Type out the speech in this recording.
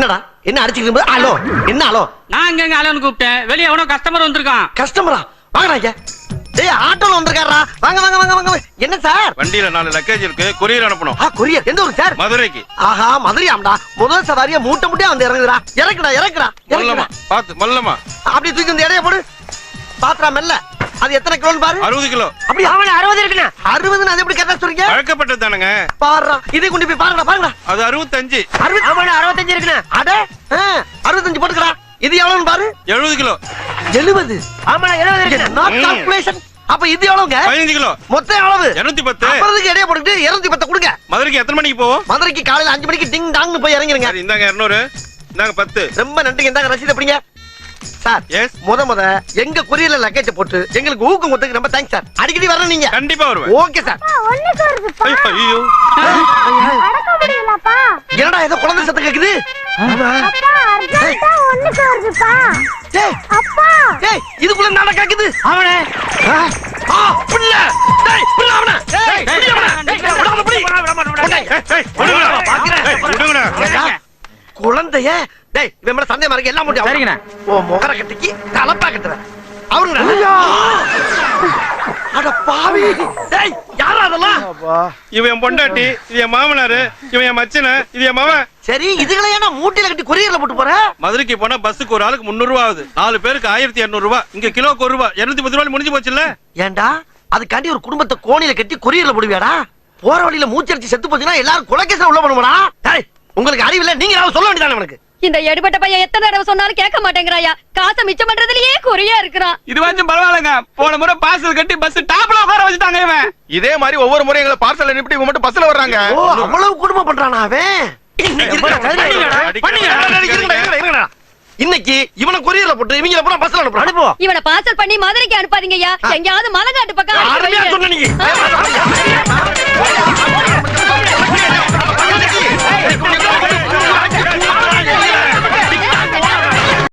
என்னடா என்ன அடிச்சுக்கிட்டு ஹலோ என்ன ஹலோ நான் எங்க அலோன்னு கூப்பிட்டேன். வெளியே எவனோ கஸ்டமர் வந்திருக்கான். கஸ்டமரா வாங்கடா ஐயா. டேய் ஆட்டோல வந்திருக்காரா? வாங்க வாங்க வாங்க வாங்க. என்ன சார்? வண்டியில 4 லக்கேஜ் இருக்கு, கொரியர் அனுப்பணும். கொரியர் எந்த ஊருக்கு சார்? மதுரைக்கு. ஆஹா மதுரையாம்டா. முதல் சவாரியா மூட்டை மூட்டையா வந்து இறங்குதுடா. இறக்குடா இறக்குடா. மல்லமா பாத்து மல்லமா. அப்படியே தூக்கி வந்து எடைய போடு. பாத்ரா மெல்ல. அது எத்தனை கிலோன்னு பாரு. 60 கிலோ. அப்படி அவன 60 இருக்குனா 60 அது எப்படி கரெக்டா சொல்றீங்க? பழக்கப்பட்டது தானங்க. பாருடா இதை கொண்டு போய் பாருடா பாருடா. அது 65. அவன 65 இருக்குனா அட 65 போட்டுக்கடா. இது எவ்வளவுன்னு பாரு. 70 கிலோ. 70 ஆமாடா 70 இருக்கு. Not calculation. அப்ப இது எவ்வளவுங்க? 15 கிலோ. மொத்தம் எவ்வளவு? 210. அப்புறதுக்கு எடைய போட்டுட்டு 210 கொடுங்க. மதுரைக்கு எத்தனை மணிக்கு போவோம்? மதுரைக்கு காலையில 5 மணிக்கு டிங் டாங்னு போய் இறங்கிருங்க. சரி இந்தாங்க 200. இந்தாங்க 10. ரொம்ப நன்றிங்க. இந்தாங்க ரசீது எப்படிங்க சார்? எஸ். முத எங்க கொரியர்ல லக்கேஜ் போட்டு எங்களுக்கு ஊக்கம் கொடுத்ததுக்கு ரொம்ப தேங்க்ஸ் சார். அடிக்கடி வரணும் நீங்க. கண்டிப்பா வருவேன். Okay sir. ஒண்ணுக்கு வருதுப்பா. ஐயோ அடக்க முடியலப்பா. என்னடா ஏதோ குழந்தை சத்தம் கேக்குது? அப்பா அர்ஜென்ட்டா ஒண்ணுக்கு வருதுப்பா. டேய் அப்பா டேய் இதுக்குள்ள நாடா கேக்குது. அவனே புள்ள டேய் புள்ள அவன டேய் புடி அவன டேய் விடாம புடி. விடுங்கடா. விடுங்கடா. குழந்தைய டேய் இவன் மேல சந்தேகமா இருக்கு. எல்லாம் முடியும். சரிங்கண்ணா. ஓ முகர கட்டிக்கு தலப்பா கட்டுறேன். அவருங்கடா. அட பாவி. டேய் யாரா அதெல்லாம்? இவன் என் பொண்டாட்டி, இது என் மாமனாரு, இவன் என் மச்சன, இது என் மவன். சரி இதுகளை ஏன்னா மூட்டையில கட்டி கொரியர்ல போட்டு போற? மதுரைக்கு போனா பஸ்ஸுக்கு ஒரு ஆளுக்கு 300 ரூபாய் ஆகுது. 4 பேருக்கு 1200 ரூபாய். இங்க கிலோக்கு 1 ரூபாய். 210 ரூபாய் முடிஞ்சு போச்சுல்ல. ஏண்டா அதுக்காண்டி ஒரு குடும்பத்தை கோணில கட்டி கொரியர்ல போடுவியாடா? போற வழியில மூச்சடிச்சு செத்து போச்சுன்னா எல்லாரும் கொலைகேஸ்ல உள்ள பண்ணுவாடா? டேய் உங்களுக்கு அறிவில்ல, நீங்க ஏதாவது சொல்ல வேண்டியதானே எனக்கு? இந்த எடுபட்ட பையன் எத்தனை தடவை சொன்னாலும் கேட்க மாட்டேங்கிறாயா. காசை மிச்சம் பண்றதுலயே குறியா இருக்கிறான். இது கொஞ்சம் பரவாயில்லைங்க. போன முறை பார்சல் கட்டி பஸ் டாப்ல உட்கார வச்சுட்டாங்க இவன். இதே மாதிரி ஒவ்வொரு முறை எங்களை பார்சல் அனுப்பிட்டு இவங்க மட்டும் பஸ்ல வர்றாங்க. ஓ அவ்வளவு குடும்பம் பண்றானா அவன்? இன்னைக்கு இவனை கொரியர்ல போட்டு இவங்கள பூரா பஸ்ல அனுப்புறோம். அனுப்புவோம். இவனை பார்சல் பண்ணி மதுரைக்கு அனுப்பாதீங்கய்யா. எங்கயாவது மலைநாட்டு பக்கம் அருமையா சொன்ன நீங்க.